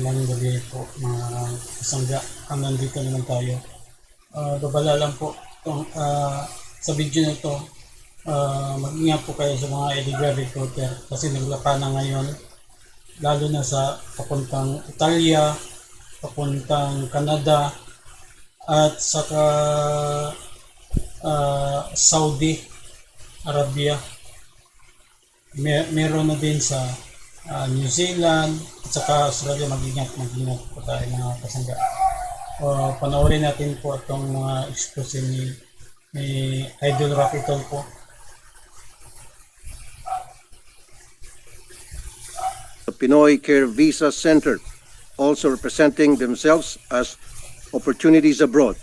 magandang gabi po mga kasangga. Nandito naman tayo. Babala lang po sa video na ito. Mag-ingat po kayo sa mga illegal recruiter kasi naglapa na ngayon, lalo na sa papuntang Italia, papuntang Canada, at saka Saudi Arabia. Meron na din sa New Zealand at saka Australia. Mag-ingat po tayo mga kasangga. Panoorin natin po itong mga expose ni Idol Rapitol po. The Pinoy Care Visa Center, also representing themselves as opportunities abroad.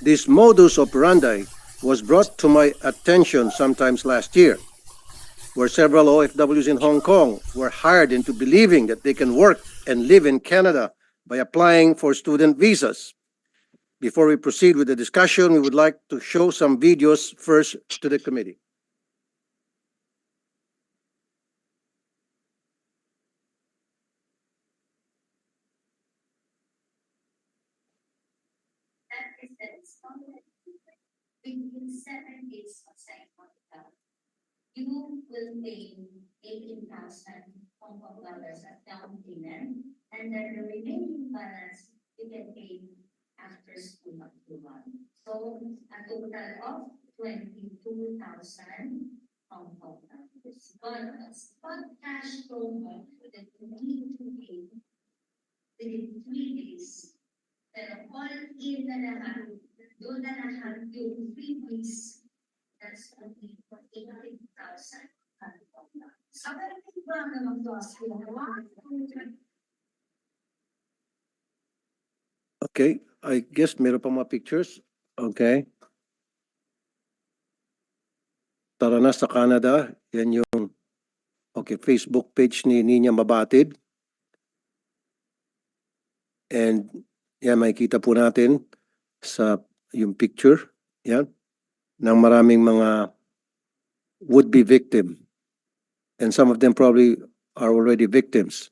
This modus operandi was brought to my attention sometimes last year, where several OFWs in Hong Kong were hired into believing that they can work and live in Canada by applying for student visas. Before we proceed with the discussion, we would like to show some videos first to the committee. Within 7 days of cycle, you will pay 18,000 Hong Kong dollars as down payment, and then the remaining balance you can pay after school approval. So a total of 22,000 Hong Kong dollars. But cash flow that you need to pay within 3 days. Pero all in na naman, doon na lahat yung 3 weeks, that's only for 18,000. Sa parang ba naman to as Okay, I guess meron pa mga pictures. Okay. Tara na sa Canada. Yan yung Facebook page ni Nina Mabatid. And yan, makikita po natin sa yung picture. Yan. Ng maraming mga would-be victim. And some of them probably are already victims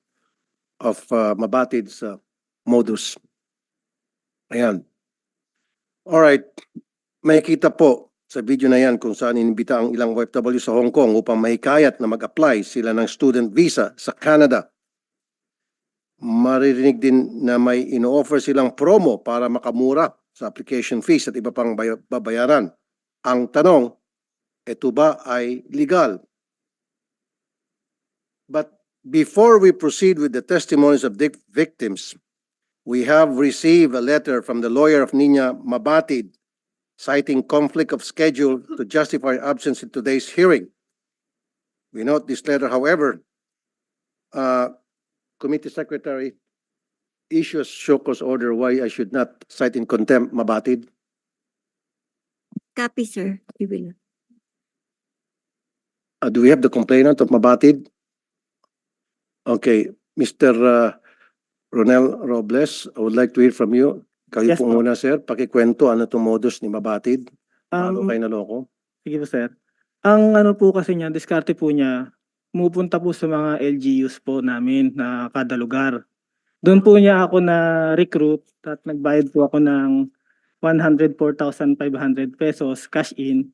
of Mabatid's modus. Ayan. Alright. Makikita po sa video na yan kung saan inimbita ang ilang OFW sa Hong Kong upang mahikayat na mag-apply sila ng student visa sa Canada. Maririnig din na may ino-offer silang promo para makamura sa application fees at iba pang babayaran. Ang tanong, ito ba ay legal? But before we proceed with the testimonies of the victims, we have received a letter from the lawyer of Nina Mabatid citing conflict of schedule to justify absence in today's hearing. We note this letter, however, Committee Secretary issues show cause order why I should not cite in contempt Mabatid. Copy, sir. We will. Do we have the complainant of Mabatid? Okay, Mr. Ronel Robles, I would like to hear from you. Kayo Yes, po po. muna, sir. Pakikwento ano itong modus ni Mabatid. Paano kayo naloko? Sige po, sir. Ang ano po kasi niya, diskarte po niya, pumupunta po sa mga LGUs po namin na kada lugar. Doon po niya ako na-recruit at nagbayad po ako ng 104,500 pesos cash in.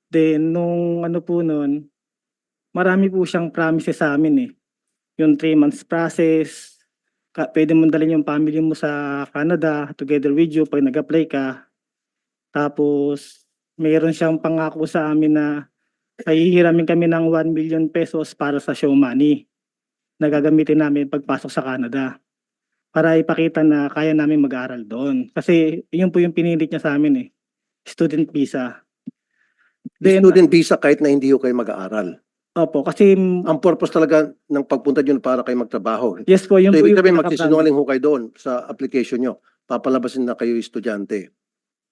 Then, nung ano po nun, marami po siyang promises sa amin eh. Yung 3 months process, pwede mo dalhin yung family mo sa Canada together with you pag nag-apply ka. Tapos, mayroon siyang pangako sa amin na hihiramin kami ng 1 million pesos para sa show money na gagamitin namin pagpasok sa Canada para ipakita na kaya namin mag-aaral doon. Kasi yun po yung pinilit niya sa amin eh, student visa. Then, Student visa kahit na hindi kayo mag-aaral. opo, kasi Ang purpose talaga ng pagpunta nyo para kayo magtrabaho. yes po, yun So, po ibig yung sabihin, pinaka-plan. magsisinungaling ho kayo doon sa application nyo. Papalabasin na kayo estudyante.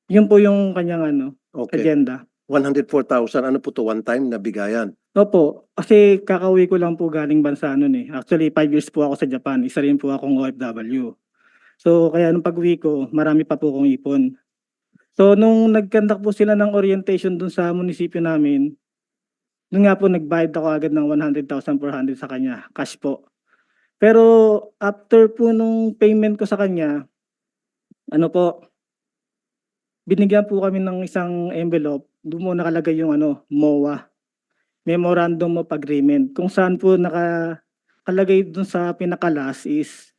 Yun po yung kanyang ano, Okay. agenda. 104,000. Ano po to? One time na bigayan. Opo, kasi kakauwi ko lang po galing bansa nun eh. Actually, 5 years po ako sa Japan. Isa rin po akong OFW. So, kaya nung pag-uwi ko, marami pa po akong ipon. So, nung nag-conduct po sila ng orientation dun sa munisipyo namin, dun nga po nagbayad ako agad ng 100,400 sa kanya, cash po. Pero after po nung payment ko sa kanya, ano po, binigyan po kami ng isang envelope. Doon mo nakalagay yung MOA, Memorandum of Agreement. Kung saan po nakalagay dun sa pinakalas is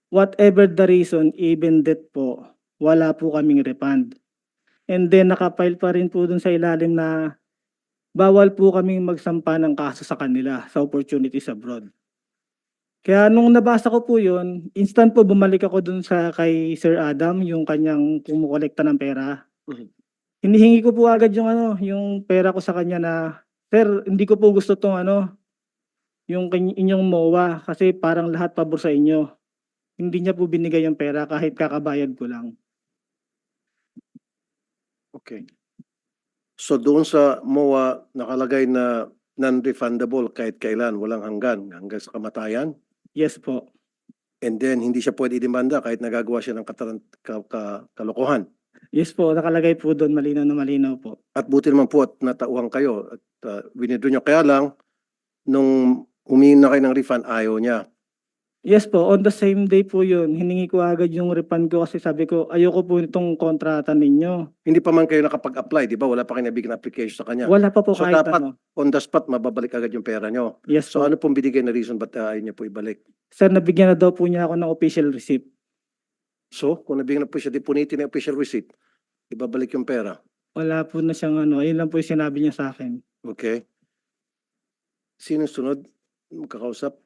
whatever the reason, even death po, wala po kaming refund. And then nakapile pa rin po dun sa ilalim na bawal po kaming magsampa ng kaso sa kanila sa opportunities abroad. Kaya nung nabasa ko po yun, instant po bumalik ako dun sa kay Sir Adam, yung kanyang kumukolekta ng pera. Mhm. Hinihingi ko po agad yung yung pera ko sa kanya na, "Sir, hindi ko po gusto tong yung inyong MOA kasi parang lahat pabor sa inyo." Hindi niya po binigay yung pera kahit kakabayad ko lang. Okay. So doon sa MOA nakalagay na non-refundable kahit kailan, walang hanggang sa kamatayan. Yes po. And then hindi siya pwede idemanda kahit nagagawa siya ng kalokohan. Yes po, nakalagay po doon, malinaw na malinaw po. At buti naman po at natauhan kayo at winidraw niyo. Kaya lang, nung humingi na kayo ng refund, ayaw niya. Yes po, on the same day po yun, hiningi ko agad yung refund ko kasi sabi ko, ayoko po itong kontrata ninyo. Hindi pa man kayo nakapag-apply, di ba? Wala pa kayo nabigyan ng application sa kanya. Wala pa po So kahit dapat on the spot, mababalik agad yung pera niyo. Yes So po. ano pong binigay na reason ba't ayaw niya po ibalik? Sir, nabigyan na daw po niya ako ng official receipt. So, kung nabigyan na po siya, di punitin na yung official receipt, ibabalik yung pera. Wala po na siyang ayun lang po yung sinabi niya sa akin. Okay. Sino sunod? Magkakausap?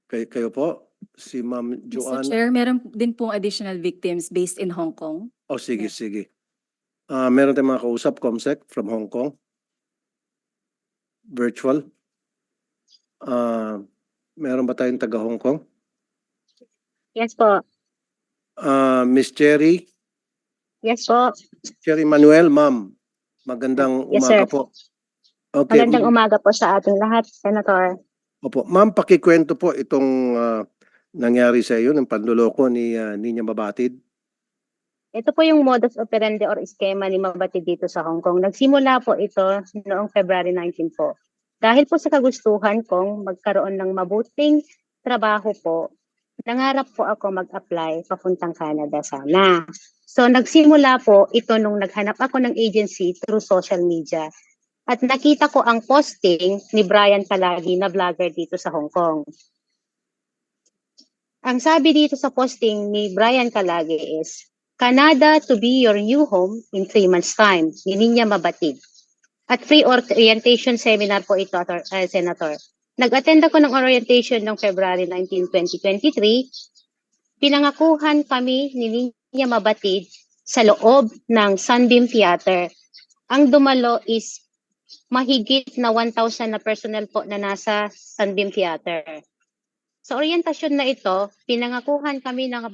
Kayo po? Si Ma'am Mr. Joanne? Chair, meron din pong additional victims based in Hong Kong. Oh, sige, Yeah. sige. Meron tayong mga kausap, Comsec, from Hong Kong. Virtual. Meron ba tayong taga Hong Kong? Yes po. Miss Cherry? Yes po. Cherry Manuel, ma'am. Magandang Yes, umaga sir. po. Okay. Magandang umaga po sa ating lahat, Senator. Opo. Ma'am, pakikwento po itong nangyari sa iyo ng panloloko ni Ninya Mabatid. Ito po yung modus operandi or eskema ni Mabatid dito sa Hong Kong. Nagsimula po ito noong February 19 po. Dahil po sa kagustuhan kong magkaroon ng mabuting trabaho po, nangarap po ako mag-apply papuntang Canada sana. So nagsimula po ito nung naghanap ako ng agency through social media. At nakita ko ang posting ni Brian Kalagi na vlogger dito sa Hong Kong. Ang sabi dito sa posting ni Brian Kalagi is, Canada to be your new home in 3 months time, ni Ninya Mabatid. At free orientation seminar po ito, Senator. Nag-attend ako ng orientation noong February 19, 2023. Pinangakuhan kami ni Ninya Mabatid sa loob ng Sunbeam Theater. Ang dumalo is mahigit na 1,000 na personnel po na nasa Sunbeam Theater. Sa orientasyon na ito, pinangakuhan kami na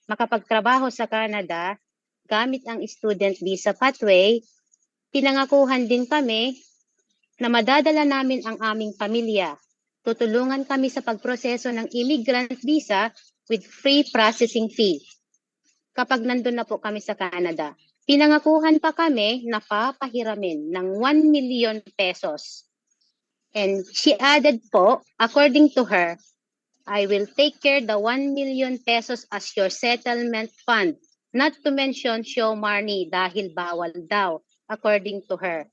makapagtrabaho sa Canada gamit ang student visa pathway. Pinangakuhan din kami na madadala namin ang aming pamilya. Tutulungan kami sa pagproseso ng immigrant visa with free processing fee. Kapag nandun na po kami sa Canada, pinangakuhan pa kami na papahiramin ng 1 million pesos. And she added po, according to her, I will take care the 1 million pesos as your settlement fund. Not to mention show money dahil bawal daw, according to her.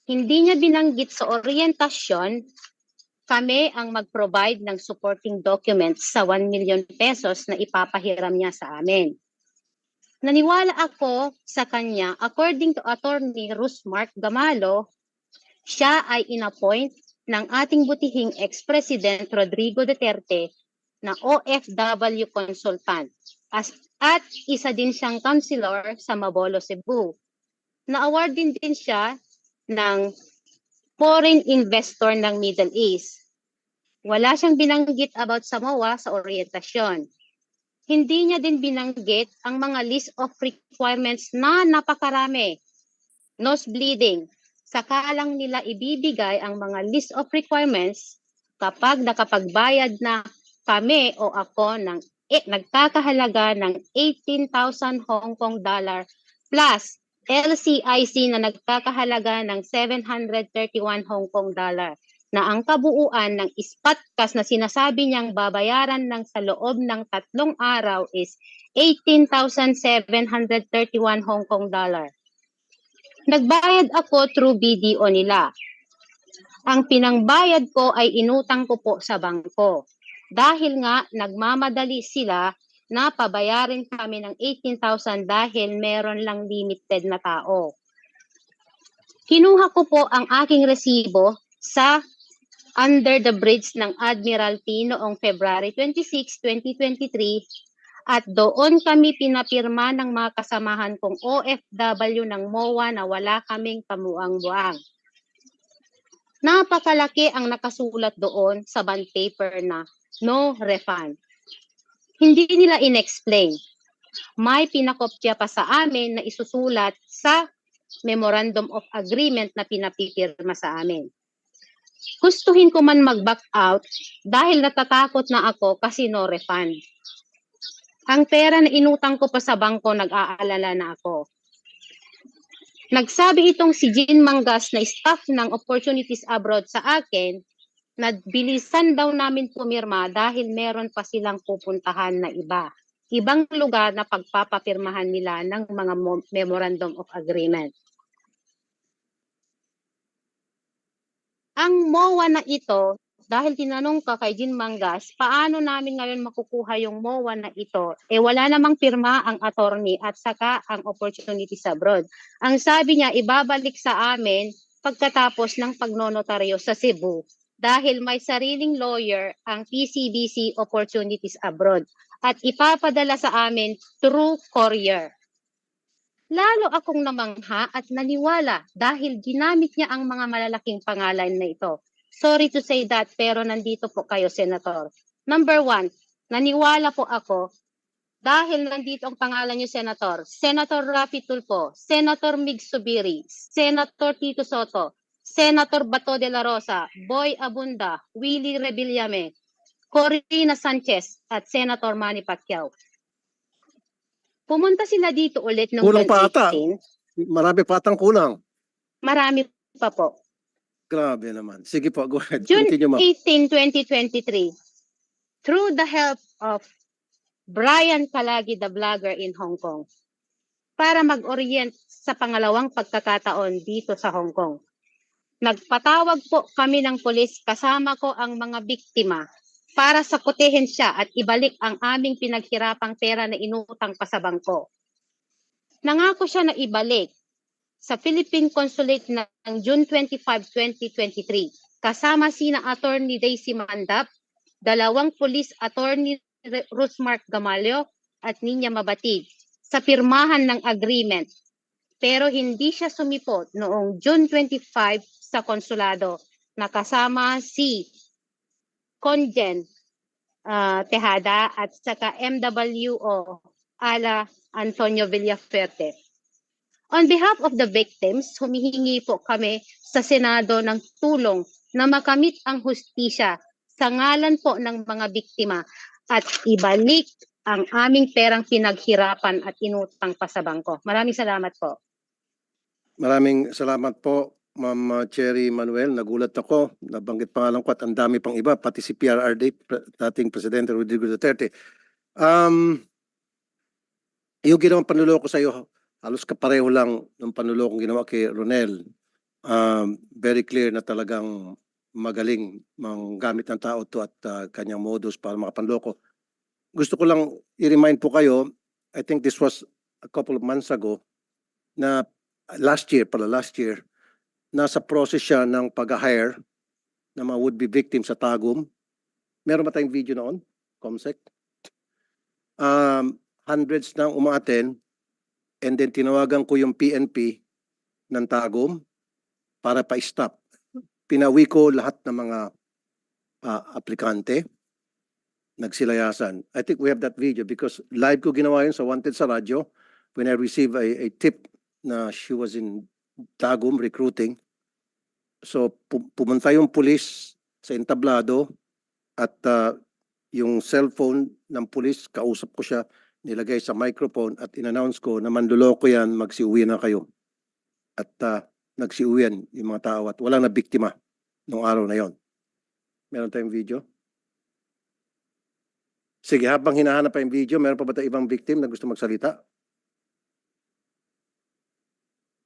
Hindi niya binanggit sa orientasyon, kami ang mag-provide ng supporting documents sa 1 million pesos na ipapahiram niya sa amin. Naniwala ako sa kanya, according to Attorney Rusmark Gamalo, siya ay inappoint ng ating butihing ex-president Rodrigo Duterte na OFW consultant at isa din siyang counselor sa Mabolo, Cebu. Na-award din siya ng foreign investor ng Middle East. Wala siyang binanggit about sa MOA sa orientasyon. Hindi niya din binanggit ang mga list of requirements na napakarami. Nose bleeding. Saka lang nila ibibigay ang mga list of requirements kapag nakapagbayad na kami o ako ng nagkakahalaga ng 18,000 Hong Kong dollar plus LCIC na nagkakahalaga ng 731 Hong Kong dollar. na ang kabuuan ng spot cash na sinasabi niyang babayaran ng sa loob ng 3 araw is 18,731 Hong Kong dollar. Nagbayad ako through BDO nila. Ang pinangbayad ko ay inutang ko po sa bangko. Dahil nga nagmamadali sila na pabayarin kami ng 18,000 dahil meron lang limited na tao. Kinuha ko po ang aking resibo sa under the bridge ng Admiralty noong February 26, 2023 at doon kami pinapirma ng mga kasamahan kong OFW ng MOA na wala kaming kamuang-buang. Napakalaki ang nakasulat doon sa bond paper na no refund. Hindi nila inexplain. May pinakopya pa sa amin na isusulat sa Memorandum of Agreement na pinapipirma sa amin. Gustuhin ko man mag-back out dahil natatakot na ako kasi no refund. Ang pera na inutang ko pa sa bangko, nag-aalala na ako. Nagsabi itong si Jean Mangas na staff ng Opportunities Abroad sa akin na bilisan daw namin pumirma dahil meron pa silang pupuntahan na iba. Ibang lugar na pagpapapirmahan nila ng mga Memorandum of Agreement. Ang MOA na ito, dahil tinanong ka kay Jean Mangas, paano namin ngayon makukuha yung MOA na ito? Wala namang pirma ang attorney at saka ang Opportunities Abroad. Ang sabi niya, ibabalik sa amin pagkatapos ng pagnonotaryo sa Cebu dahil may sariling lawyer ang PCBC Opportunities Abroad at ipapadala sa amin through courier. Lalo akong namangha at naniwala dahil ginamit niya ang mga malalaking pangalan na ito. Sorry to say that, pero nandito po kayo, Senator. Number 1, naniwala po ako dahil nandito ang pangalan niyo, Senator. Senator Raffy Tulfo, Senator Mig Subiri, Senator Tito Soto, Senator Bato de la Rosa, Boy Abunda, Willie Rebillame, Corina Sanchez, at Senator Manny Pacquiao. Pumunta sila dito ulit noong Kulang pa ata. 2018. Marami pa atang kulang. Marami pa po. Grabe naman. Sige po, go ahead. June Continue, ma'am. 18, 2023, through the help of Brian Kalagi, the vlogger in Hong Kong, para mag-orient sa pangalawang pagkakataon dito sa Hong Kong. Nagpatawag po kami ng pulis, kasama ko ang mga biktima para sakutehin siya at ibalik ang aming pinaghirapang pera na inutang pa sa bangko. Nangako siya na ibalik sa Philippine Consulate ng June 25, 2023. Kasama sina Attorney Daisy Mandap, 2 police attorney Rusmark Gamalio at Ninya Mabatid sa pirmahan ng agreement. Pero hindi siya sumipot noong June 25 sa konsulado na kasama si Conjen Tejada at saka MWO ala Antonio Villafuerte. On behalf of the victims, humihingi po kami sa Senado ng tulong na makamit ang hustisya sa ngalan po ng mga biktima at ibalik ang aming perang pinaghirapan at inutang pa sa bangko. Maraming salamat po. Maraming salamat po, Ma'am Cherry Manuel. Nagulat ako. Nabanggit pangalan ko at ang dami pang iba, pati si PRRD, dating Presidente Rodrigo Duterte. Yung ginawang panluloko sa iyo, halos kapareho lang ng panlulokong ginawa kay Ronel. Very clear na talagang magaling manggamit ng tao to at kanyang modus para makapanloko. Gusto ko lang i-remind po kayo, I think this was a couple of months ago, na last year, nasa process siya ng pag-hire ng mga would-be victims sa Tagum. Meron ba tayong video noon, Comsec? Hundreds nang umaattend, and then tinawagan ko yung PNP ng Tagum para pa-stop. Pinawi ko lahat ng mga aplikante, nagsilayasan. I think we have that video because live ko ginawa yun sa Wanted sa radyo when I received a tip na she was in Tagum recruiting. So pumunta yung pulis sa entablado at yung cellphone ng pulis, kausap ko siya, nilagay sa microphone at in-announce ko na manluloko yan, magsiuwi na kayo. At nagsiuwian yung mga tao at walang na biktima nung araw na yon. Meron tayong video? Sige, habang hinahanap pa yung video, meron pa ba tayong ibang victim na gusto magsalita?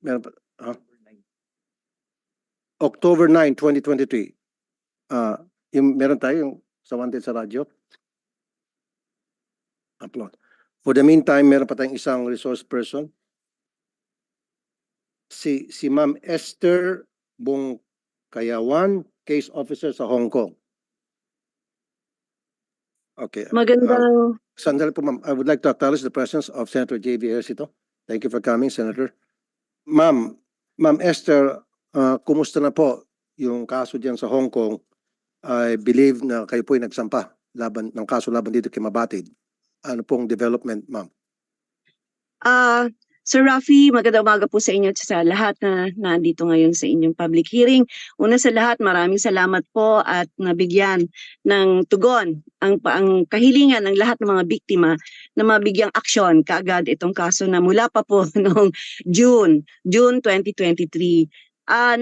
Meron pa? Ha? October 9, 2023. Meron tayo yung sa wanted sa radyo? Upload. For the meantime, meron pa tayong isang resource person. Si Ma'am Esther Bongkayawan, case officer sa Hong Kong. Okay. Sandali po, ma'am. I would like to acknowledge the presence of Senator J.B. Ejercito. Thank you for coming, Senator. Ma'am Esther, kumusta na po yung kaso diyan sa Hong Kong? I believe na kayo po ay nagsampa ng kaso laban dito kay Mabatid. Ano pong development, ma'am? Sir Rafi, magandang umaga po sa inyo at sa lahat na nandito ngayon sa inyong public hearing. Una sa lahat, maraming salamat po at nabigyan ng tugon ang kahilingan ng lahat ng mga biktima na mabigyang aksyon kaagad itong kaso na mula pa po noong June 2023.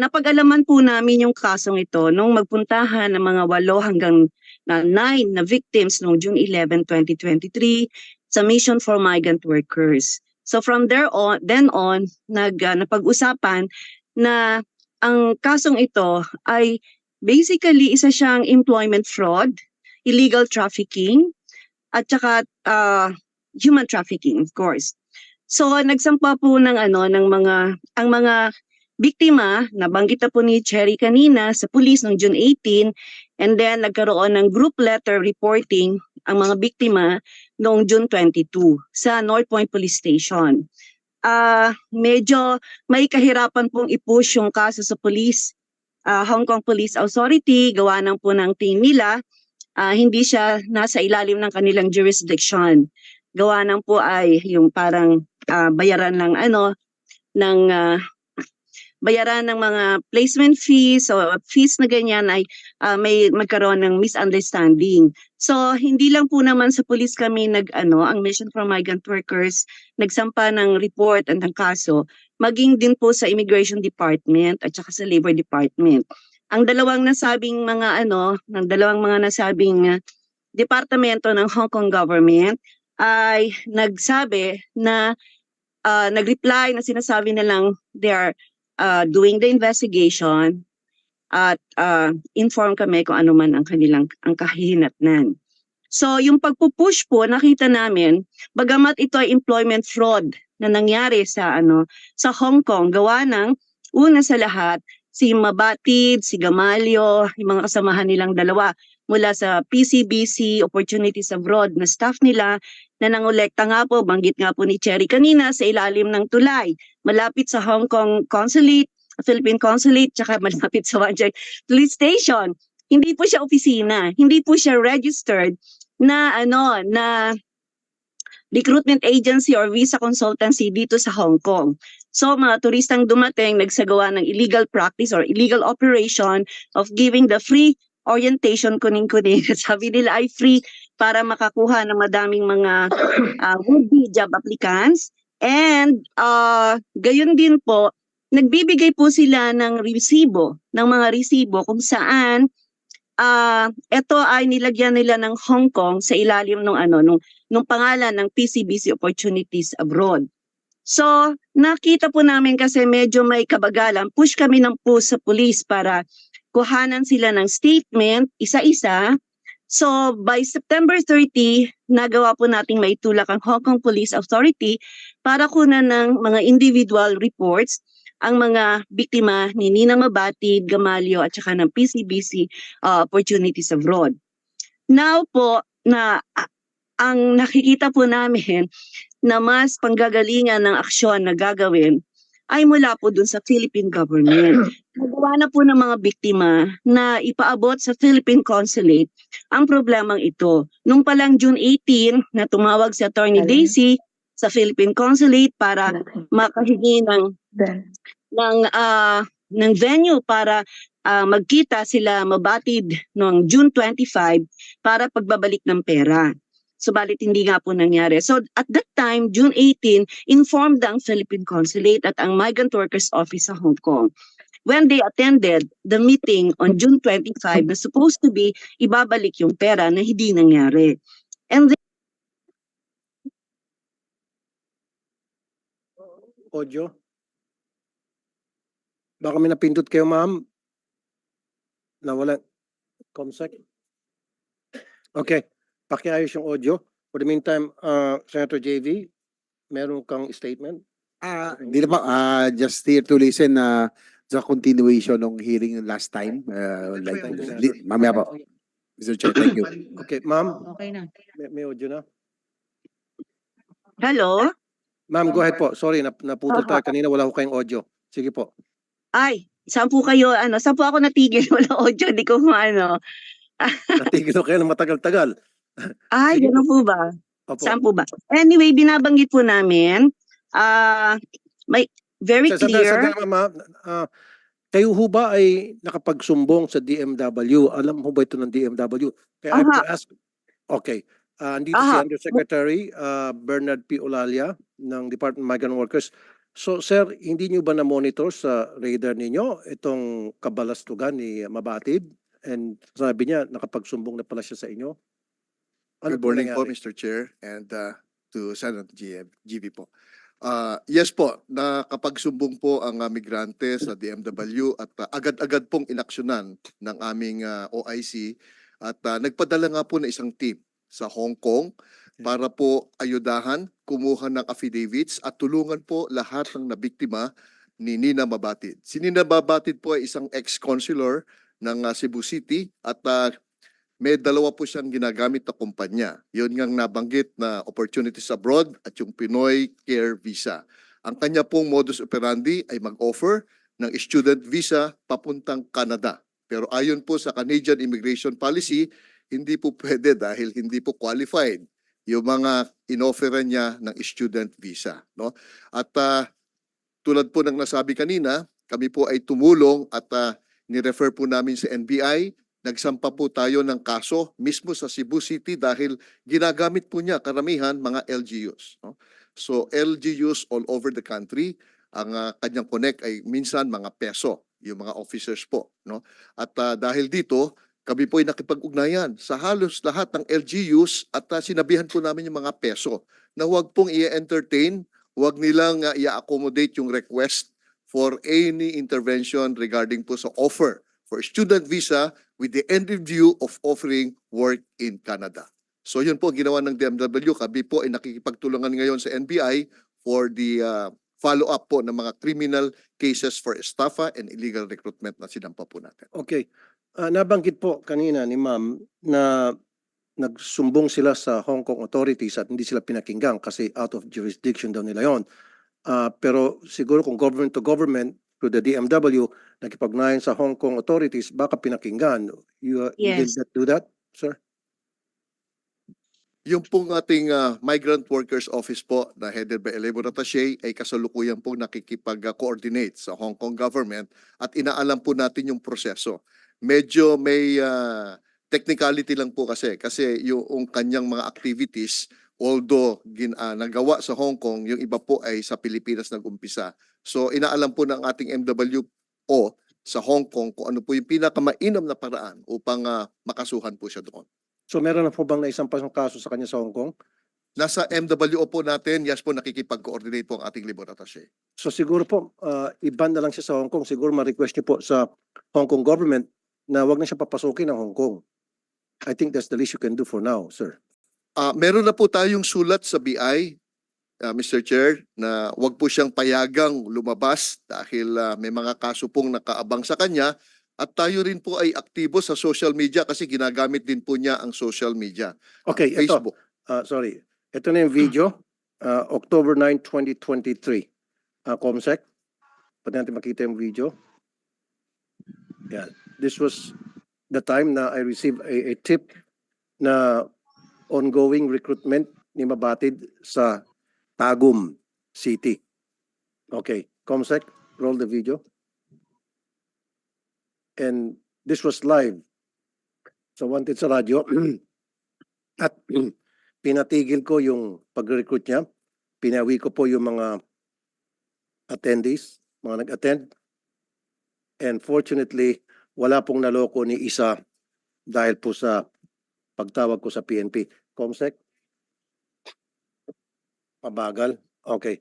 Napag-alaman po namin yung kasong ito nung magpuntahan ng mga 8 hanggang 9 na victims noong June 11, 2023 sa Mission for Migrant Workers. So from then on, napag-usapan na ang kasong ito ay basically isa siyang employment fraud, illegal trafficking, at saka human trafficking, of course. So nagsampa po ng ang mga biktima, nabanggit na po ni Cherry kanina sa police noong June 18, and then nagkaroon ng group letter reporting ang mga biktima noong June 22 sa North Point Police Station. Medyo may kahirapan pong i-push yung kaso sa police, Hong Kong Police Authority, gawa ng po ng team nila, hindi siya nasa ilalim ng kanilang jurisdiction. Gawa ng po ay yung parang bayaran ng mga placement fees o fees na ganyan ay may magkaroon ng misunderstanding. So hindi lang po naman sa police kami ang Mission for Migrant Workers nagsampa ng report at ng kaso, maging din po sa Immigration Department at saka sa Labor Department. Ang dalawang nasabing departamento ng Hong Kong government ay nagsabi na nag-reply na sinasabi nilang they are doing the investigation at inform kami kung ano man ang kahihinatnan. So yung pagpupush po, nakita namin, bagamat ito ay employment fraud na nangyari sa Hong Kong, gawa ng una sa lahat, si Mabatid, si Gamalio, yung mga kasamahan nilang dalawa mula sa PCBC, Opportunities Abroad na staff nila na nangolekta nga po, banggit nga po ni Cherry kanina, sa ilalim ng tulay, malapit sa Hong Kong Consulate, Philippine Consulate, tsaka malapit sa Wanjai Police Station. Hindi po siya opisina, hindi po siya registered na recruitment agency or visa consultancy dito sa Hong Kong. So mga turistang dumating, nagsagawa ng illegal practice or illegal operation of giving the free orientation kuning-kuning. Sabi nila ay free para makakuha ng madaming mga would-be job applicants. And gayon din po, nagbibigay po sila ng mga resibo kung saan ito ay nilagyan nila ng Hong Kong sa ilalim nung pangalan ng PCBC Opportunities Abroad. So, nakita po namin kasi medyo may kabagalan. Push kami ng push sa police para kuhanan sila ng statement, isa-isa. So, by September 30, nagawa po nating maitulak ang Hong Kong Police Authority para kunan ng mga individual reports ang mga biktima ni Ninang Mabatid, Gamalio at saka ng PCBC Opportunities Abroad. Now po, ang nakikita po namin na mas panggagalingan ng aksyon na gagawin ay mula po dun sa Philippine government. Nagawa na po ng mga biktima na ipaabot sa Philippine Consulate ang problemang ito. Nung palang June 18 na tumawag si Attorney Daisy sa Philippine Consulate para makahingi ng venue para magkita sila Mabatid noong June 25 para pagbabalik ng pera. Subalit hindi nga po nangyari. So at that time, June 18, informed ang Philippine Consulate at ang Migrant Workers Office sa Hong Kong. when they attended the meeting on June 25 na supposed to be ibabalik yung pera na hindi nangyari. And Audio? Baka may napindot kayo, ma'am. Nawala. Comsec? Okay. Pakiayos yung audio. For the meantime, Senator JV, meron kang statement? Hindi naman, just here to listen the continuation ng hearing last time. Mamaya po. Mr. Chair, thank you. Okay, ma'am, Okay na. may audio na. hello? Ma'am, go ahead po. Sorry, naputol tayo kanina. Wala ko kayong audio. Sige po. Ay, saan po kayo, saan po ako natigil? Wala audio, di ko maano. Natigil ko kayo ng matagal-tagal. Ay, Sige gano'n po ba? Opo. Saan po ba? Anyway, binabanggit po namin, may very clear. Sandali, ma'am. Kayo ho ba ay nakapagsumbong sa DMW? Alam ho ba ito ng DMW? Kaya I have to ask. Okay. Andito si Undersecretary Bernard P. Olalia ng Department of Migrant Workers. So, sir, hindi nyo ba na-monitor sa radar ninyo itong kabalastugan ni Mabatid? And sabi niya, nakapagsumbong na pala siya sa inyo? Ano Good morning po, nangyari? Mr. Chair, and to Senator GB po. Yes po, nakapagsumbong po ang migrante sa DMW at agad-agad pong inaksyonan ng aming OIC at nagpadala nga po na isang team sa Hong Kong para po ayudahan, kumuha ng affidavits at tulungan po lahat ng nabiktima ni Nina Mabatid. Si Nina Mabatid po ay isang ex-consular ng Cebu City at may dalawa po siyang ginagamit na kumpanya. Yun ngang nabanggit na opportunities abroad at yung Pinoy Care Visa. Ang kanya pong modus operandi ay mag-offer ng student visa papuntang Canada. Pero ayon po sa Canadian Immigration Policy, hindi po pwede dahil hindi po qualified yung mga inofferan niya ng student visa. No? At tulad po ng nasabi kanina, kami po ay tumulong at ni-refer po namin sa NBI. Nagsampa po tayo ng kaso mismo sa Cebu City dahil ginagamit po niya karamihan mga LGUs. No? So LGUs all over the country, ang kanyang connect ay minsan mga peso, yung mga officers po. No? At dahil dito, kami po ay nakipag-ugnayan sa halos lahat ng LGUs at sinabihan po namin yung mga peso na huwag pong i-entertain, huwag nilang i-accommodate yung request for any intervention regarding po sa offer for student visa with the end view of offering work in Canada. So yun po ginawa ng DMW. Kami po ay nakikipagtulungan ngayon sa NBI for the follow-up po ng mga criminal cases for estafa and illegal recruitment na sinampa po natin. Okay. Nabanggit po kanina ni ma'am na nagsumbong sila sa Hong Kong authorities at hindi sila pinakinggan kasi out of jurisdiction daw nila yon. Pero siguro kung government to government through the DMW, nakipagnayan sa Hong Kong authorities, baka pinakinggan. You did Yes. not do that, sir? Yung pong ating Migrant Workers Office po na headed by Elebor Attaché ay kasalukuyan pong nakikipag-coordinate sa Hong Kong government at inaalam po natin yung proseso. Medyo may technicality lang po kasi yung kanyang mga activities, although nagawa sa Hong Kong, yung iba po ay sa Pilipinas nag-umpisa. So inaalam po ng ating MWO sa Hong Kong kung ano po yung pinakamainam na paraan upang makasuhan po siya doon. So meron na po bang naisampang kaso sa kanya sa Hong Kong? Nasa MWO po natin, yes po, nakikipag-coordinate po ang ating Labor Attaché. So siguro po, iban na lang siya sa Hong Kong. Siguro ma-request niyo po sa Hong Kong government na wag na siya papasukin ng Hong Kong. I think that's the least you can do for now, sir. Meron na po tayong sulat sa BI, Mr. Chair, na wag po siyang payagang lumabas dahil may mga kaso pong nakaabang sa kanya at tayo rin po ay aktibo sa social media kasi ginagamit din po niya ang social media. Okay, ito. Facebook. Sorry. Ito na yung video. October 9, 2023. Comsec. Pwede natin makita yung video. Yan. This was the time na I received a tip na ongoing recruitment ni Mabatid sa Tagum City. Okay. Comsec, roll the video. And this was live. So wanted sa radyo. At pinatigil ko yung pag-recruit niya. Pinawi ko po yung mga attendees, mga nag-attend. And fortunately, wala pong naloko ni isa dahil po sa pagtawag ko sa PNP. Comsec? Mabagal? Okay.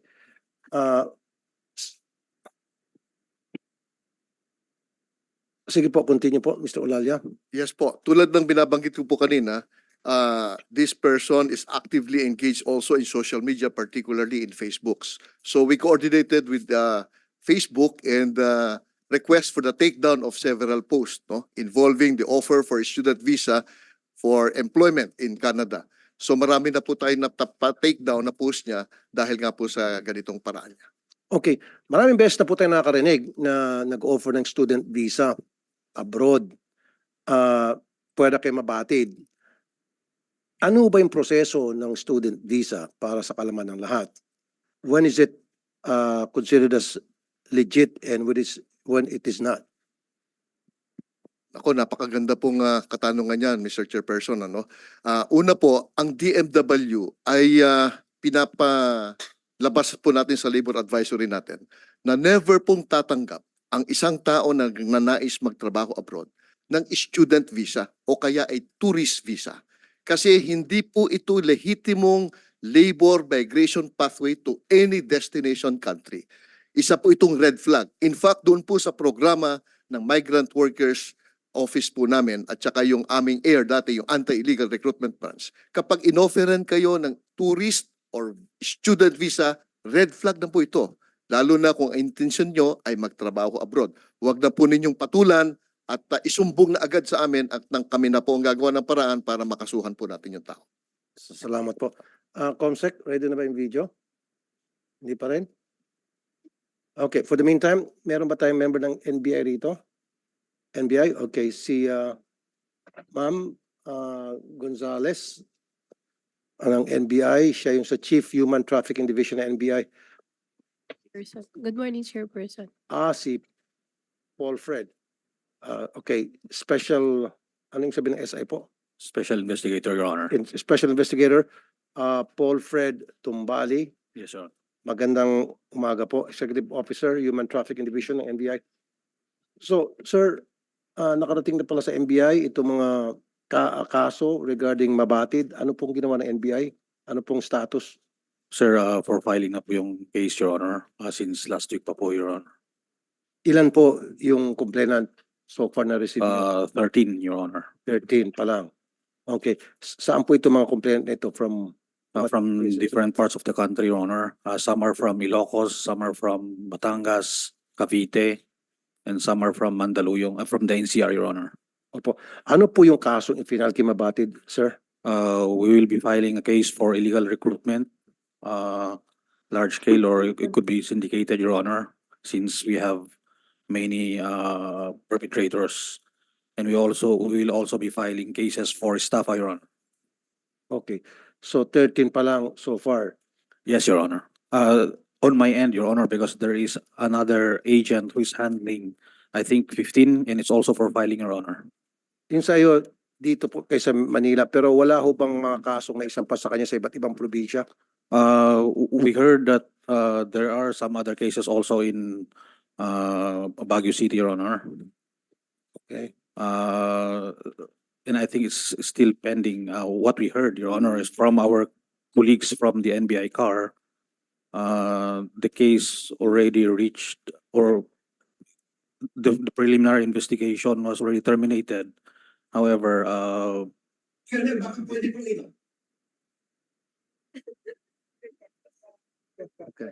Sige po, continue po, Mr. Olalia. Yes po. Tulad ng binabanggit ko po kanina, this person is actively engaged also in social media, particularly in Facebooks. So we coordinated with Facebook and request for the takedown of several posts, no, involving the offer for a student visa for employment in Canada. So marami na po tayo na takedown na post niya dahil nga po sa ganitong paraan niya. Okay, maraming beses na po tayo nakakarinig na nag-offer ng student visa abroad. Pwede kayo mabatid. Ano ba yung proseso ng student visa para sa kalaman ng lahat? When is it considered as legit and when it is not? Ako, napakaganda pong katanungan yan, Mr. Chairperson. Ano? Una po, ang DMW ay pinapalabas po natin sa labor advisory natin na never pong tatanggap ang isang tao na nais magtrabaho abroad ng student visa o kaya ay tourist visa. Kasi hindi po ito lehitimong labor migration pathway to any destination country. Isa po itong red flag. In fact, doon po sa programa ng Migrant Workers Office po namin at saka yung aming AIR dati, yung Anti-Illegal Recruitment Branch, kapag inofferan kayo ng tourist or student visa, red flag na po ito. Lalo na kung ang intention nyo ay magtrabaho abroad. Huwag na po ninyong patulan at isumbong na agad sa amin at nang kami na po ang gagawa ng paraan para makasuhan po natin yung tao. Salamat po. Comsec, ready na ba yung video? Hindi pa rin? Okay, for the meantime, meron ba tayong member ng NBI rito? NBI? Okay, si Ma'am Gonzales ng NBI. Siya yung sa Chief Human Trafficking Division ng NBI. Good morning, Chairperson. Si Paul Fred. Okay, special, anong sabi ng SI po? Special Investigator, Your Honor. Special Investigator Paul Fred Tumbali. Yes, Your Honor. Magandang umaga po, Executive Officer, Human Trafficking Division ng NBI. So, sir, nakarating na pala sa NBI itong mga kaso regarding mabatid. Ano pong ginawa ng NBI? Ano pong status? Sir, for filing na po yung case, Your Honor, since last week pa po, Your Honor. Ilan po yung complainant so far na receive? 13, Your Honor. 13 pa lang. Okay. Saan po ito mga complainant nito? From From different parts of the country, Your Honor. Some are from Ilocos, some are from Batangas, Cavite, and some are from Mandaluyong, from the NCR, Your Honor. Opo. Ano po yung kaso ng final kimabatid, sir? We will be filing a case for illegal recruitment, large scale, or it could be syndicated, Your Honor, since we have many perpetrators. And we will also be filing cases for staff, Your Honor. Okay. So 13 pa lang so far. Yes, Your Honor. On my end, Your Honor, because there is another agent who is handling, I think, 15, and it's also for filing, Your Honor. Yung sa iyo, dito po kay sa Manila, pero wala ho bang mga kasong na isampas sa kanya sa iba't ibang probinsya? We heard that there are some other cases also in Baguio City, Your Honor. Okay. And I think it's still pending. What we heard, Your Honor, is from our colleagues from the NBI CAR. The case already reached, or the preliminary investigation was already terminated. However, Okay.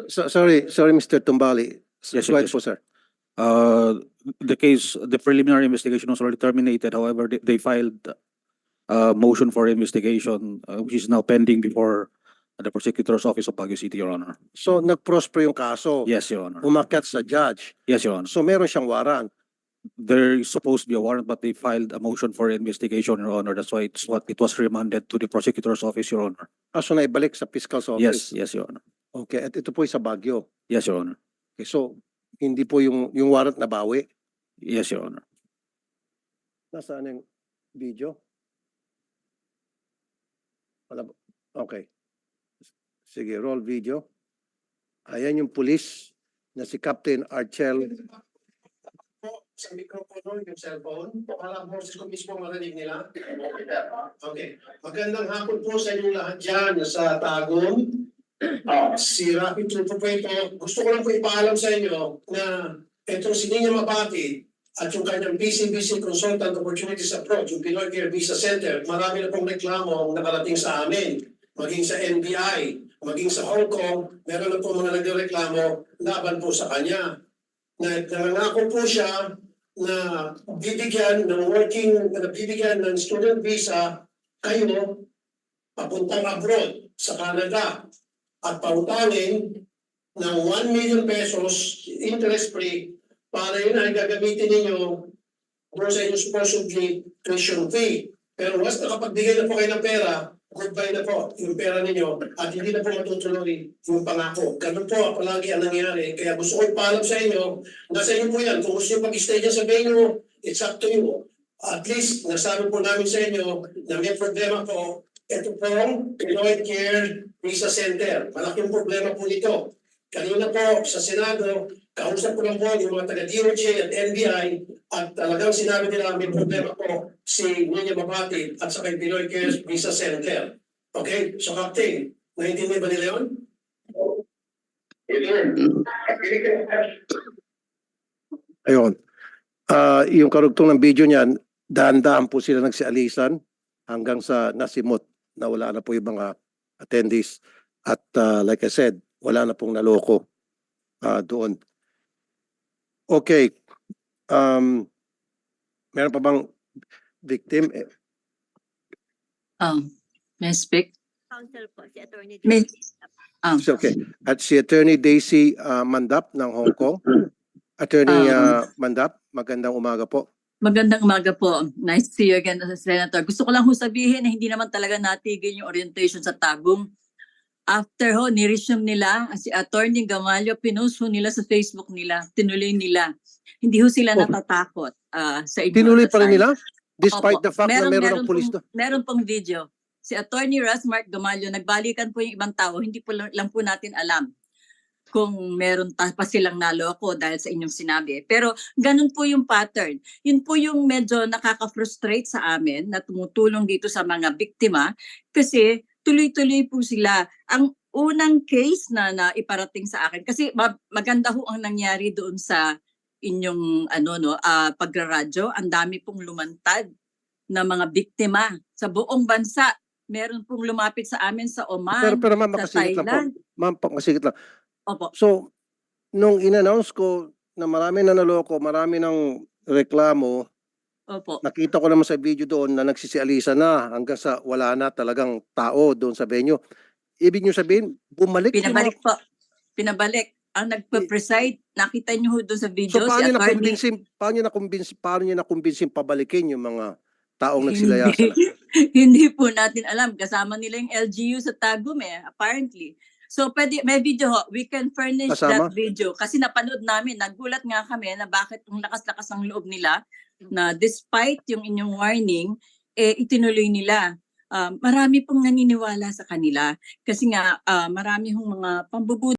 Sorry, Mr. Tumbali. Yes, Go ahead yes. po, sir. the preliminary investigation was already terminated. However, they filed a motion for investigation, which is now pending before the prosecutor's office of Baguio City, Your Honor. So nag-prosper yung kaso. Yes, Your Honor. Umakyat sa judge. Yes, Your Honor. So meron siyang warrant. There is supposed to be a warrant, but they filed a motion for investigation, Your Honor. That's why it was remanded to the prosecutor's office, Your Honor. Kaso na ibalik sa fiscal's Yes, office. yes, Your Honor. Okay, at ito po ay sa Baguio. Yes, Your Honor. Okay, so hindi po yung warrant na bawi. Yes, Your Honor. Nasaan yung video? Wala ba? Okay. Sige, roll video. Ayan yung pulis na si Captain Archel sa mikropono yung cellphone para boses ko mismo marinig nila. Okay. Magandang hapon po sa inyo lahat dyan sa Tagum. Si Rafi Tulfo po ito. Gusto ko lang po ipaalam sa inyo na itong si Nina Mabati at yung kanyang BCBC Consultant Opportunities Approach, yung Pinoy Care Visa Center, marami na pong reklamo ang nakarating sa amin, maging sa NBI, maging sa Hong Kong, meron na po mga nagreklamo laban po sa kanya. Nangako po siya na bibigyan ng student visa kayo papuntang abroad sa Canada at pautangin ng 1 million pesos interest free para yun ay gagamitin ninyo doon sa inyong supposedly tuition fee. Pero once nakapagbigay na po kayo ng pera, goodbye na po yung pera ninyo at hindi na po matutuloy yung pangako. Ganun po palagi ang nangyari. Kaya gusto ko ipaalam sa inyo, nasa inyo po yan. Kung gusto nyo pag-stay dyan sa venue, it's up to you. At least, nasabi po namin sa inyo na may problema po. Ito pong Pinoy Care Visa Center. Malaking problema po nito. Kanina po sa Senado, kausap ko lang po yung mga taga-DOJ at NBI at talagang sinabi nila may problema po si Nina Mabati at sa Pinoy Care Visa Center. Okay? So Captain, naiintindihan ba nila yun? Ayun. Yung karugtong ng video niyan, dahan-dahan po sila nagsialisan hanggang sa nasimot na wala na po yung mga attendees. At like I said, wala na pong naloko doon. Okay. Meron pa bang victim? May I speak? Counsel po, si Attorney May, Okay. At si Attorney Daisy Mandap ng Hong Kong. Attorney Mandap, magandang umaga po. Magandang umaga po. Nice to see you again, Senator. Gusto ko lang sabihin na hindi naman talaga natigil yung orientation sa Tagum. After ni-resume nila, si Attorney Gamalio, pinost nila sa Facebook nila, tinuloy nila. Hindi sila natatakot sa inyo. Tinuloy pa rin nila? Despite the fact na meron ng pulis doon? Meron pong video. Si Attorney Rasmark Gamalio, nagbalikan po yung ibang tao, hindi po lang po natin alam kung meron pa silang naloko dahil sa inyong sinabi. Pero ganun po yung pattern. Yun po yung medyo nakaka-frustrate sa amin na tumutulong dito sa mga biktima kasi tuloy-tuloy po sila. Ang unang case na iparating sa akin, kasi maganda ho ang nangyari doon sa inyong pagraradyo, ang dami pong lumantad na mga biktima sa buong bansa. Meron pong lumapit sa amin sa Oman, Pero ma'am, sa makasigit lang po. Thailand. Ma'am, makasigit lang. Opo. So, nung in-announce ko na marami na naloko, marami ng reklamo, Opo. nakita ko naman sa video doon na nagsisialisa na hanggang sa wala na talagang tao doon sa venue. Ibig nyo sabihin, bumalik yung Pinabalik po. Pinabalik. Ang nagpa-preside, nakita niyo doon sa video, So, paano si Attorney. paano nyo nakumbinsin pabalikin yung mga taong nagsilayasan? Hindi po natin alam. Kasama nila yung LGU sa Tagum apparently. So pwede, may video ho. We can furnish Kasama? that video. Kasi napanood namin, nagulat nga kami na bakit ang lakas-lakas ng loob nila na despite yung inyong warning, itinuloy nila. Marami pong naniniwala sa kanila. Kasi nga, marami hong mga pambubudol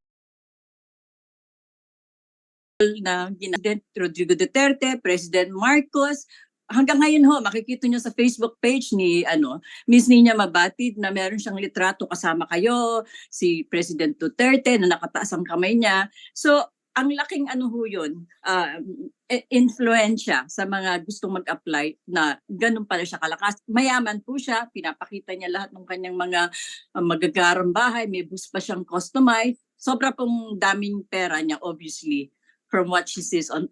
na President Rodrigo Duterte, President Marcos. Hanggang ngayon ho, makikita nyo sa Facebook page ni Miss Nina Mabati na meron siyang litrato kasama kayo, si President Duterte na nakataas ang kamay niya. So, ang laking yun, influensya sa mga gustong mag-apply na ganun pala siya kalakas. Mayaman po siya, pinapakita niya lahat ng kanyang mga magagarang bahay, may bus pa siyang customized. Sobra pong daming pera niya, obviously, from what she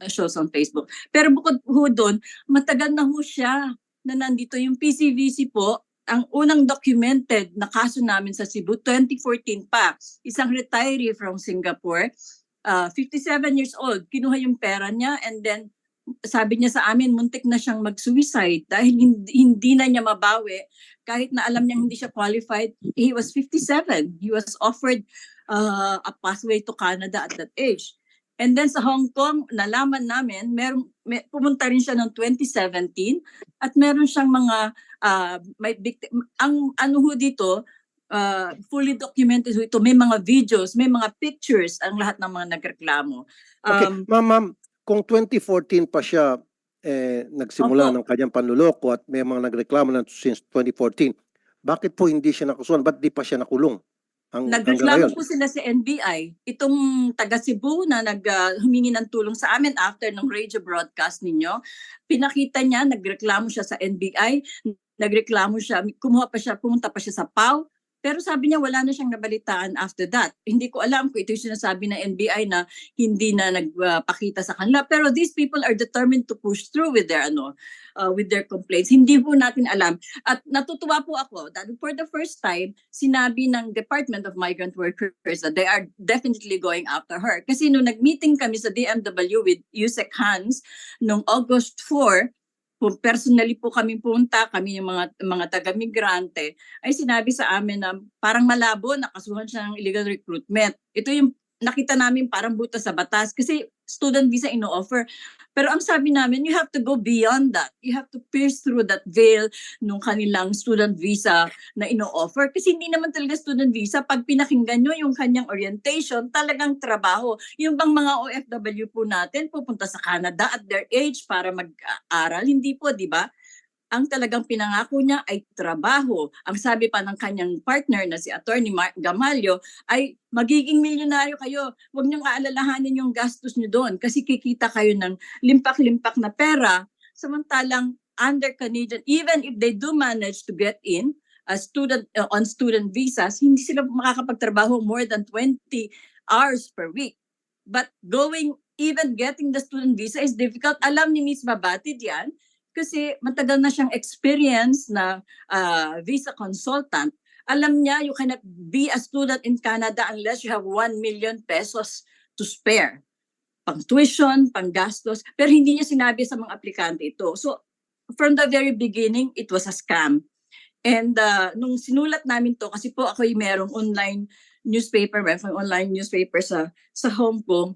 shows on Facebook. Pero bukod ho doon, matagal na ho siya na nandito. Yung PCVC po, ang unang documented na kaso namin sa Cebu, 2014 pa. Isang retiree from Singapore, 57 years old, kinuha yung pera niya and then sabi niya sa amin, muntik na siyang mag-suicide dahil hindi na niya mabawi. Kahit na alam niya hindi siya qualified, he was 57. He was offered a pathway to Canada at that age. And then sa Hong Kong, nalaman namin, pumunta rin siya noong 2017 at meron siyang mga may victim. Ang dito, fully documented ito, may mga videos, may mga pictures ang lahat ng mga nagreklamo. Okay, ma'am, kung 2014 pa siya nagsimula Opo. ng kanyang panluloko at may mga nagreklamo na since 2014, bakit po hindi siya nakusuhan? Ba't di pa siya nakulong hanggang Nagreklamo ngayon? po sila sa NBI. Itong taga Cebu na humingi ng tulong sa amin after ng radio broadcast ninyo, pinakita niya, nagreklamo siya sa NBI, nagreklamo siya, pumunta pa siya sa PAW, pero sabi niya wala na siyang nabalitaan after that. Hindi ko alam kung ito yung sinasabi ng NBI na hindi na nagpakita sa kanila. Pero these people are determined to push through with their complaints. Hindi po natin alam. At natutuwa po ako that for the first time, sinabi ng Department of Migrant Workers that they are definitely going after her. Kasi nung nag-meeting kami sa DMW with Yusek Hans noong August 4, personally po kami punta, kami yung mga taga-migrante, ay sinabi sa amin na parang malabo, nakasuhan siya ng illegal recruitment. Ito yung nakita namin parang butas sa batas kasi student visa ino-offer. Pero ang sabi namin, you have to go beyond that. You have to pierce through that veil nung kanilang student visa na ino-offer. Kasi hindi naman talaga student visa. Pag pinakinggan nyo yung kanyang orientation, talagang trabaho. Yung bang mga OFW po natin pupunta sa Canada at their age para mag-aral, hindi po, di ba? Ang talagang pinangako niya ay trabaho. Ang sabi pa ng kanyang partner na si Attorney Gamalio ay magiging milyonaryo kayo. Huwag niyong aalalahanin yung gastos niyo doon kasi kikita kayo ng limpak-limpak na pera. Samantalang under Canadian, even if they do manage to get in as on student visas, hindi sila makakapagtrabaho more than 20 hours per week. But even getting the student visa is difficult. Alam ni Ms. Mabatid yan, kasi matagal na siyang experience na visa consultant. Alam niya, you cannot be a student in Canada unless you have 1 million pesos to spare. Pang tuition, pang gastos. Pero hindi niya sinabi sa mga aplikante ito. So, from the very beginning, it was a scam. And nung sinulat namin to, kasi po ako'y merong online newspaper sa Hong Kong,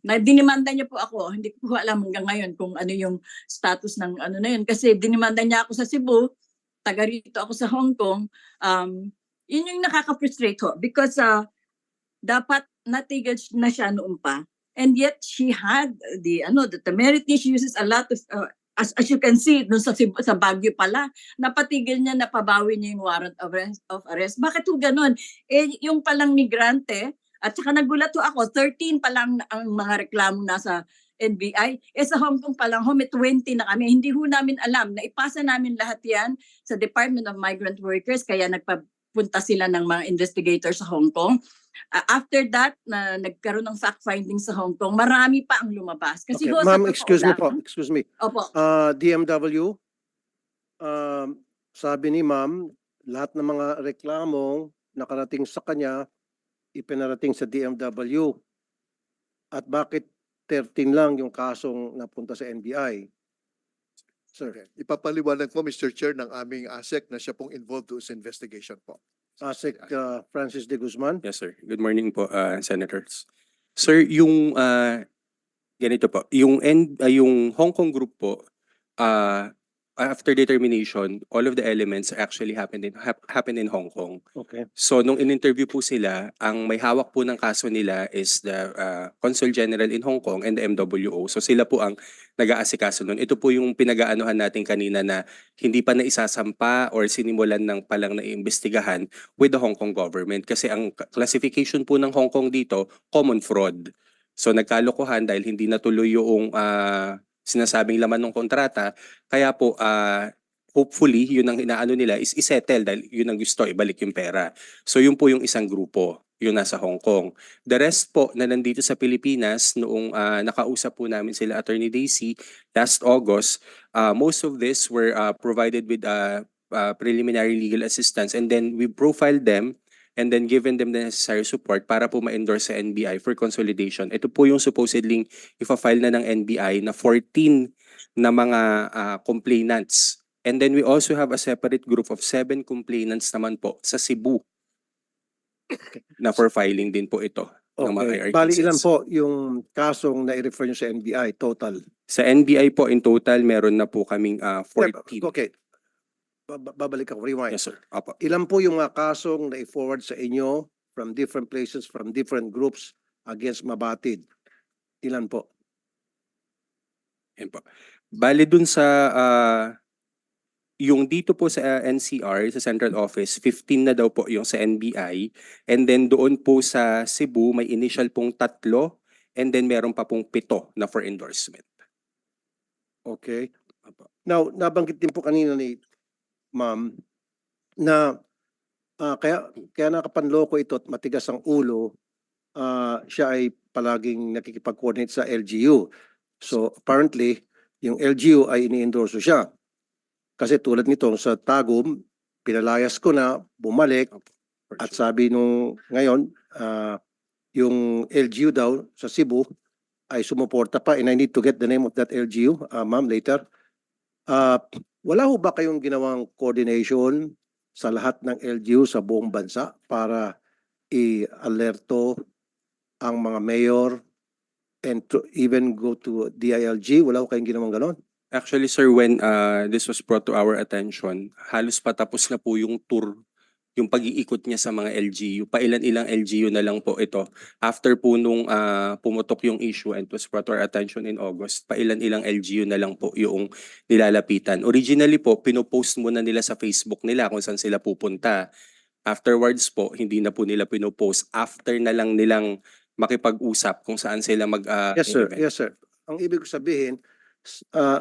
na dinimanda niya po ako. Hindi ko alam hanggang ngayon kung ano yung status ng ano na yun. Kasi dinimanda niya ako sa Cebu, taga rito ako sa Hong Kong. Yun yung nakaka-frustrate ho. Because dapat natigil na siya noon pa. And yet she had the temerity. She uses a lot of as you can see, dun sa Baguio pala, napatigil niya, napabawi niya yung warrant of arrest. Bakit ho ganun? Yung palang migrante, at saka nagulat ho ako, 13 pa lang ang mga reklamo nasa NBI. Sa Hong Kong pa lang, may 20 na kami. Hindi ho namin alam na ipasa namin lahat yan sa Department of Migrant Workers, kaya nagpapunta sila ng mga investigators sa Hong Kong. After that, na nagkaroon ng fact-finding sa Hong Kong, marami pa ang lumabas. Kasi Okay. ho, Ma'am, excuse me. Opo. DMW, sabi ni ma'am, lahat ng mga reklamo nakarating sa kanya, ipinarating sa DMW. At bakit 13 lang yung kasong napunta sa NBI? Sir, Okay. Ipapaliwanag po, Mr. Chair, ng aming ASEC na siya pong involved sa investigation po. ASEC Francis de Guzman. Yes, sir. Good morning po, Senators. Sir, yung ganito po, yung Hong Kong group po, after determination, all of the elements actually happened in Hong Kong. Okay. So nung in-interview po sila, ang may hawak po ng kaso nila is the Consul General in Hong Kong and the MWO. So sila po ang nag-aasikaso nun. Ito po yung pinag-aanuhan natin kanina na hindi pa naisasampa or sinimulan ng palang naiimbestigahan with the Hong Kong government. Kasi ang classification po ng Hong Kong dito, common fraud. So nagkalokohan dahil hindi natuloy yung sinasabing laman ng kontrata, kaya po hopefully yun ang inaano nila is isettle dahil yun ang gusto, ibalik yung pera. So yun po yung isang grupo, yun nasa Hong Kong. The rest po na nandito sa Pilipinas, noong nakausap po namin sila Attorney Daisy last August, most of this were provided with preliminary legal assistance, and then we profiled them and then given them the necessary support para po ma-endorse sa NBI for consolidation. Ito po yung supposedly ifa-file na ng NBI na 14 na mga complainants. And then we also have a separate group of 7 complainants naman po sa Cebu na for filing din po ito. Ng mga Okay. IR Bali cases. ilan po yung kasong na-refer nyo sa NBI total? Sa NBI po in total meron na po kaming 14. Okay. Babalik ako, rewind. Yes, sir. Apo. Ilan po yung mga kasong na-forward sa inyo from different places, from different groups against Mabatid? Ilan po? Yan po. Bale dun sa yung dito po sa NCR, sa central office, 15 na daw po yung sa NBI. And then doon po sa Cebu, may initial pong 3. And then meron pa pong 7 na for endorsement. Okay. Now, nabanggit din po kanina ni Ma'am na kaya nakapanloko ito at matigas ang ulo, siya ay palaging nakikipag-coordinate sa LGU. So apparently, yung LGU ay ini-endorso siya. Kasi tulad nito sa Tagum, pinalayas ko na, bumalik, at sabi nung ngayon, yung LGU daw sa Cebu ay sumuporta pa, and I need to get the name of that LGU, ma'am, later. Wala ho ba kayong ginawang coordination sa lahat ng LGU sa buong bansa para i-alerto ang mga mayor and to even go to DILG? Wala ho kayong ginawang ganon? Actually, sir, when this was brought to our attention, halos patapos na po yung tour, yung pag-iikot niya sa mga LGU. Pailan-ilang LGU na lang po ito. After po nung pumutok yung issue and it was brought to our attention in August, pailan-ilang LGU na lang po yung nilalapitan. Originally po, pinopost muna nila sa Facebook nila kung saan sila pupunta. Afterwards po, hindi na po nila pinopost. After na lang nilang makipag-usap kung saan sila Yes, sir. event. Yes, sir. Ang ibig ko sabihin,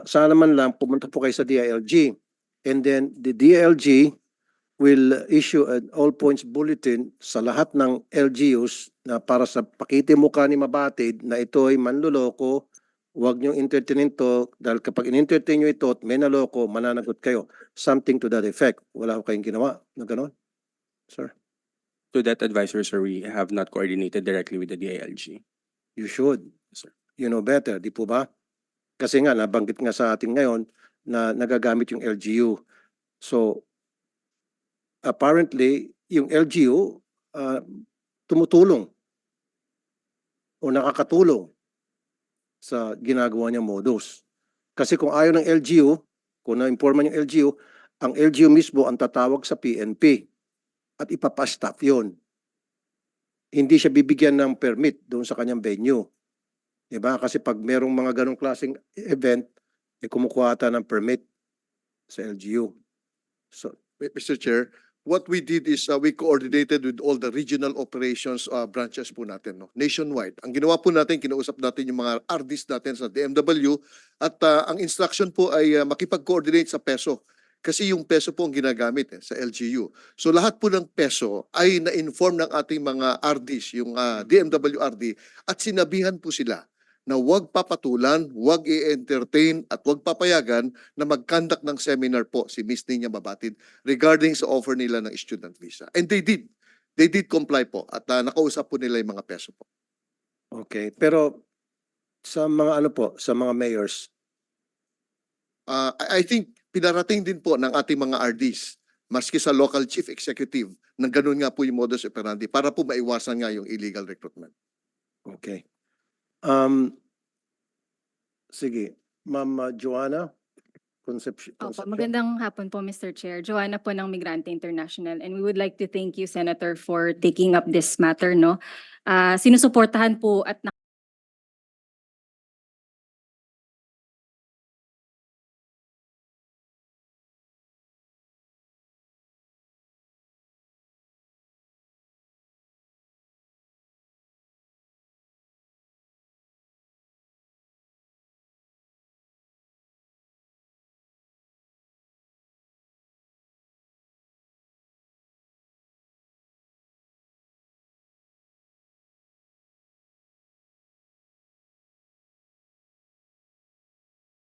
sana man lang pumunta po kayo sa DILG, and then the DILG will issue an all points bulletin sa lahat ng LGUs na para sa pakita mukha ni Mabatid na ito ay manloloko, huwag niyong entertainin to dahil kapag in-entertain niyo ito at may naloko, mananagot kayo. Something to that effect. Wala ko kayong ginawa na gano'n, sir? To that advisor, sir, we have not coordinated directly with the DILG. You should. Yes, sir. You know better, di po ba? Kasi nga, nabanggit nga sa atin ngayon na nagagamit yung LGU. So, apparently, yung LGU tumutulong o nakakatulong sa ginagawa niya modus. Kasi kung ayaw ng LGU, kung na-informan yung LGU, ang LGU mismo ang tatawag sa PNP at ipapastaff yun. Hindi siya bibigyan ng permit doon sa kanyang venue. Diba? Kasi pag merong mga ganong klaseng event, kumukuha ata ng permit sa LGU. So, Mr. Chair, what we did is we coordinated with all the regional operations branches po natin, no? Nationwide. Ang ginawa po natin, kinausap natin yung mga RDs natin sa DMW at ang instruction po ay makipag-coordinate sa peso. Kasi yung peso po ang ginagamit sa LGU. So lahat po ng peso ay na-inform ng ating mga RDs, yung DMW RD, at sinabihan po sila na huwag papatulan, huwag i-entertain at huwag papayagan na mag-conduct ng seminar po si Miss Nina Mabatid regarding sa offer nila ng student visa. And they did. They did comply po at nakausap po nila yung mga peso po. okay. Pero sa mga ano po, sa mga mayors, I think pinarating din po ng ating mga RDs maski sa local chief executive na ganun nga po yung modus operandi para po maiwasan nga yung illegal recruitment. okay. Sige, Ma'am Joanna Concepcion. Opo, magandang hapon po, Mr. Chair. Joanna po ng Migrante International, and we would like to thank you, Senator, for taking up this matter, no? Sinusuportahan po at